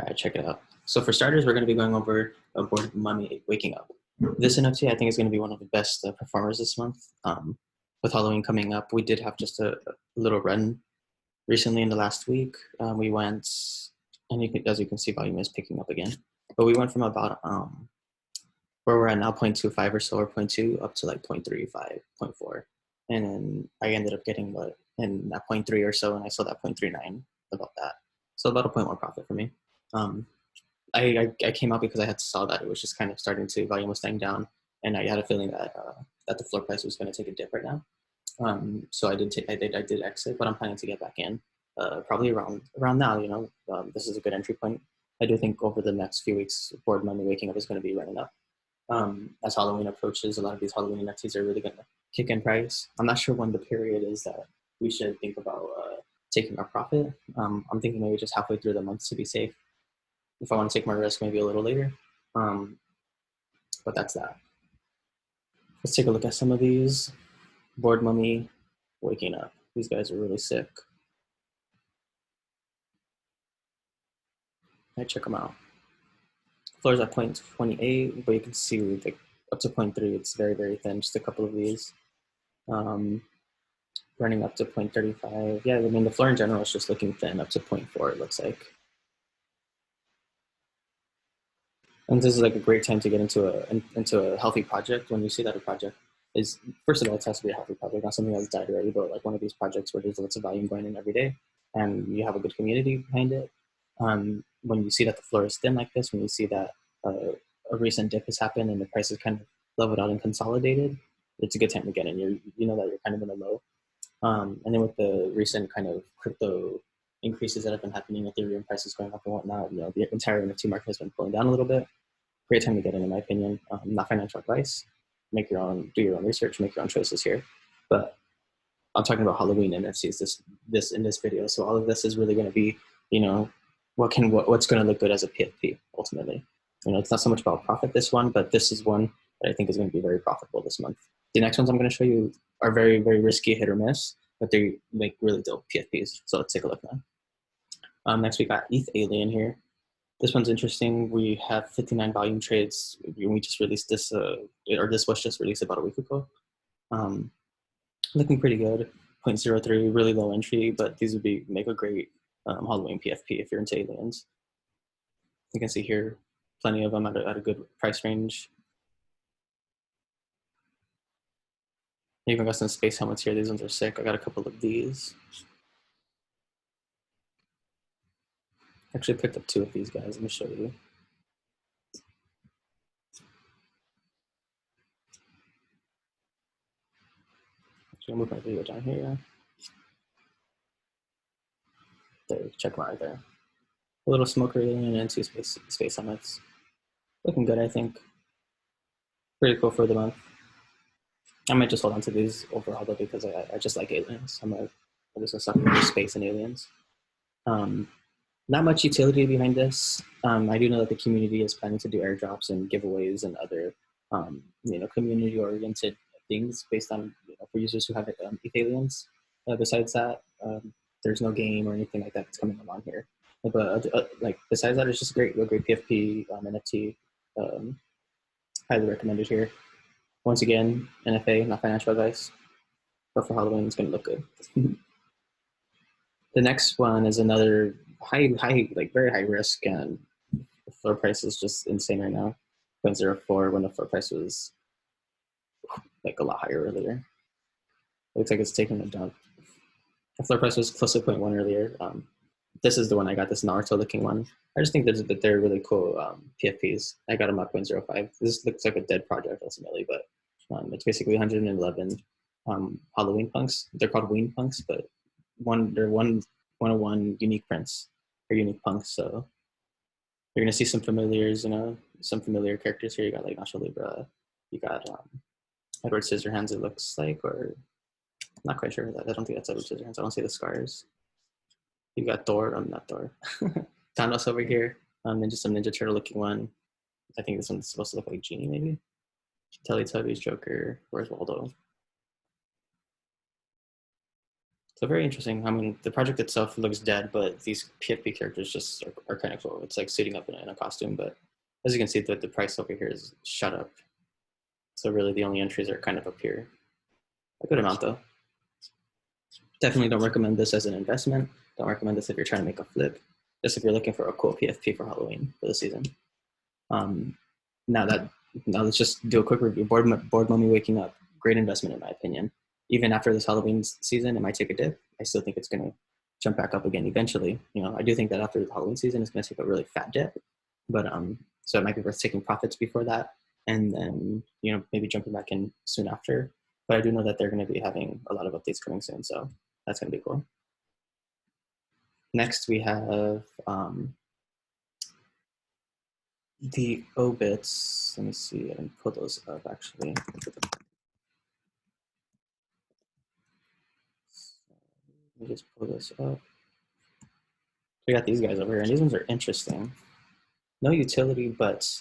All right, check it out. So for starters, we're going to be going over Board Money Waking Up. This NFT, I think, is going to be one of the best performers this month. With Halloween coming up, we did have just a little run recently in the last week. We went, and as you can see, volume is picking up again. But we went from about where we're at now, 0.25 or so, or 0.2, up to like 0.35, 0.4. And then I ended up getting in that 0.3 or so, and I sold at 0.39, about that. So about a 0.1 profit for me. I came out because I had saw that it was just kind of starting to, volume was staying down, and I had a feeling that that the floor price was going to take a dip right now. So I did exit, but I'm planning to get back in probably around now. You know, this is a good entry point. I do think over the next few weeks, Board Money Waking Up is going to be running up. As Halloween approaches, a lot of these Halloween NFTs are really going to kick in price. I'm not sure when the period is that we should think about taking our profit. I'm thinking maybe just halfway through the month to be safe. If I want to take my risk, maybe a little later. But that's that. Let's take a look at some of these. Board Money Waking Up. These guys are really sick. I check them out. Floor's at 0.28, but you can see like up to 0.3. It's very, very thin. Just a couple of these. Running up to 0.35. Yeah, I mean, the floor in general is just looking thin, up to 0.4, it looks like. And this is like a great time to get into a healthy project. When you see that a project is, first of all, it has to be a healthy project, not something that's died already, but like one of these projects where there's lots of volume going in every day and you have a good community behind it. When you see that the floor is thin like this, when you see that a recent dip has happened and the price is kind of leveled out and consolidated, it's a good time to get in. You know that you're kind of in a low. And then with the recent kind of crypto increases that have been happening, Ethereum prices going up and whatnot, you know, the entire NFT market has been pulling down a little bit. Great time to get in my opinion. Not financial advice. Do your own research, make your own choices here. But I'm talking about Halloween NFTs in this video. So all of this is really going to be, you know, what's going to look good as a PFP ultimately. You know, it's not so much about profit this one, but this is one that I think is going to be very profitable this month. The next ones I'm going to show you are very, very risky, hit or miss, but they make really dope PFPs. So let's take a look now. Next we got EthAlien here. This one's interesting. We have 59 volume trades. We just released this, or this was just released about a week ago. Looking pretty good. 0.03, really low entry, but these would make a great Halloween PFP if you're into aliens. You can see here, plenty of them at a good price range. I even got some space helmets here. These ones are sick. I got a couple of these. Actually picked up 2 of these guys. Let me show you. Actually, I'll move my video down here. There, check them out right there. A little smoker alien and 2 space helmets. Looking good, I think. Pretty cool for the month. I might just hold on to these overall though because I just like aliens. I'm just a sucker for space and aliens. Not much utility behind this. I do know that the community is planning to do airdrops and giveaways and other, you know, community-oriented things based on, you know, for users who have EthAliens. Besides that, there's no game or anything like that that's coming along here. But like besides that, it's just a great PFP NFT. Highly recommended here. Once again, NFA, not financial advice, but for Halloween, it's going to look good. The next one is another like very high risk, and the floor price is just insane right now. 0.04 when the floor price was like a lot higher earlier. Looks like it's taking a dump. The floor price was close to 0.1 earlier. This is the one I got, this Naruto looking one. I just think that they're really cool PFPs. I got them at 0.05. This looks like a dead project ultimately, but it's basically 111 Halloween punks. They're called Ween punks, but they're 101 unique prints or unique punks. So you're gonna see some familiars, you know, some familiar characters here. You got like Nacho Libre, you got Edward Scissorhands, it looks like, or I'm not quite sure. I don't think that's Edward Scissorhands. I don't see the scars. You got Thor, not Thor. Thanos over here, and just some Ninja Turtle looking one. I think this one's supposed to look like Genie, maybe. Teletubbies, Joker, where's Waldo? So very interesting. I mean, the project itself looks dead, but these PFP characters just are kind of cool. It's like suiting up in a costume, but as you can see, the price over here is shut up. So really the only entries are kind of up here. A good amount though. Definitely don't recommend this as an investment. Don't recommend this if you're trying to make a flip. Just if you're looking for a cool PFP for Halloween for the season. Now let's just do a quick review. Board Mummy Waking Up, great investment in my opinion. Even after this Halloween season, it might take a dip. I still think it's going to jump back up again eventually. You know, I do think that after the Halloween season, it's going to take a really fat dip. But so it might be worth taking profits before that, and then maybe jumping back in soon after. But I do know that they're going to be having a lot of updates coming soon, so that's going to be cool. Next, we have the Obits. Let me see. I didn't pull those up actually. Let me just pull this up. We got these guys over here, and these ones are interesting. No utility, but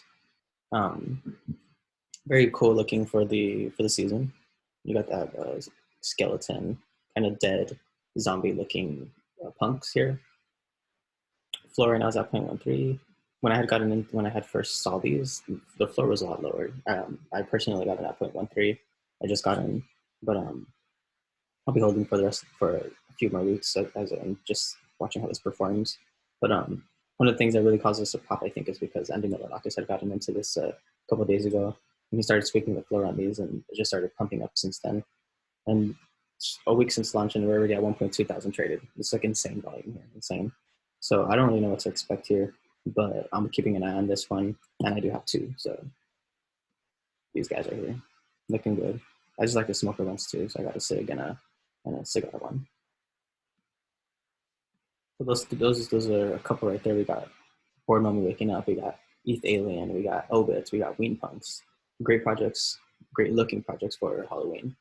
very cool looking for the season. You got that skeleton, kind of dead, zombie-looking punks here. Floor right now is at 0.13. When I had gotten in, when I had first saw these, the floor was a lot lower. I personally got in at 0.13. I just got in, but I'll be holding for a few more weeks as I'm just watching how this performs. But one of the things that really caused us to pop, I think, is because Andy Milonakis had gotten into this a couple of days ago, and he started sweeping the floor on these, and it just started pumping up since then. And a week since launch, and we're already at 1.2 thousand traded. It's like insane volume here, insane. So I don't really know what to expect here, but I'm keeping an eye on this one, and I do have two. So these guys are here, looking good. I just like the smoker ones too, so I got a cig and a cigar one. So those are a couple right there. We got Board Mummy Waking Up, we got EthAlien, we got Obits, we got Ween Punks. Great projects, great looking projects for Halloween.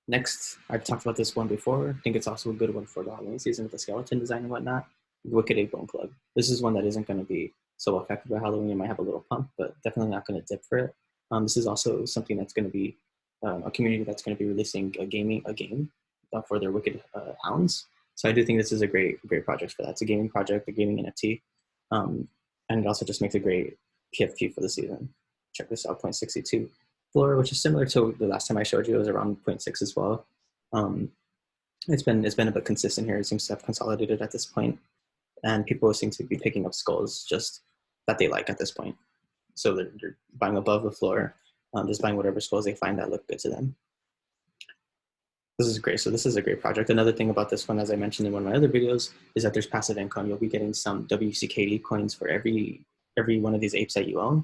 Next, I've talked about this one before. I think it's also a good one for the Halloween season with the skeleton design and whatnot. Wicked Ape Bone Club. This is one that isn't going to be so affected by Halloween. It might have a little pump, but definitely not going to dip for it. This is also something that's going to be a community that's going to be releasing a game for their Wicked Hounds. So I do think this is a great project for that. It's a gaming project, a gaming NFT, and it also just makes a great PFP for the season. Check this out, 0.62 floor, which is similar to the last time I showed you. It was around 0.6 as well. It's been a bit consistent here. It seems to have consolidated at this point, and people seem to be picking up skulls just that they like at this point. So they're buying above the floor, just buying whatever skulls they find that look good to them. This is great. So this is a great project. Another thing about this one, as I mentioned in one of my other videos, is that there's passive income. You'll be getting some WCKD coins for every one of these apes that you own.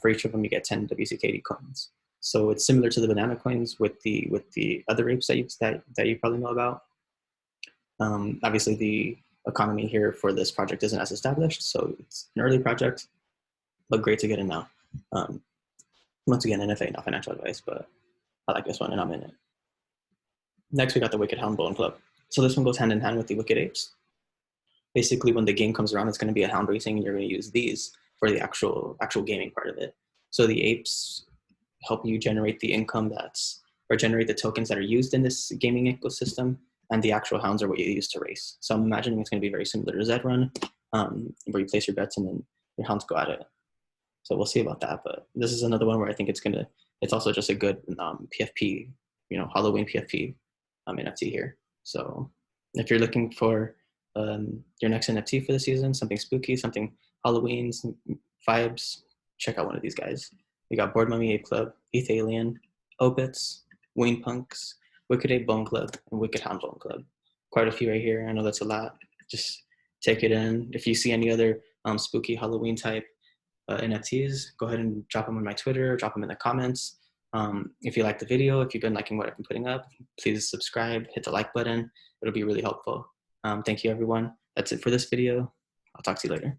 For each of them, you get 10 WCKD coins. So it's similar to the banana coins with the other apes that you probably know about. Obviously, the economy here for this project isn't as established, so it's an early project, but great to get in now. Once again, NFA, not financial advice, but I like this one and I'm in it. Next, we got the Wicked Hound Bone Club. So this one goes hand in hand with the Wicked Apes. Basically, when the game comes around, it's going to be a hound racing, and you're going to use these for the actual gaming part of it. So the apes help you generate the income or generate the tokens that are used in this gaming ecosystem, and the actual hounds are what you use to race. So I'm imagining it's going to be very similar to Zed Run, where you place your bets and then your hounds go at it. So we'll see about that. But this is another one where I think it's also just a good PFP, Halloween PFP NFT here. So if you're looking for your next NFT for the season, something spooky, something Halloween, some vibes, check out one of these guys. We got Board Mummy Ape Club, EthAlien, Obits, Ween Punks, Wicked Ape Bone Club, and Wicked Hound Bone Club. Quite a few right here. I know that's a lot. Just take it in. If you see any other spooky Halloween type NFTs, go ahead and drop them on my Twitter, drop them in the comments. If you like the video, if you've been liking what I've been putting up, please subscribe, hit the like button. It'll be really helpful. Thank you, everyone. That's it for this video. I'll talk to you later.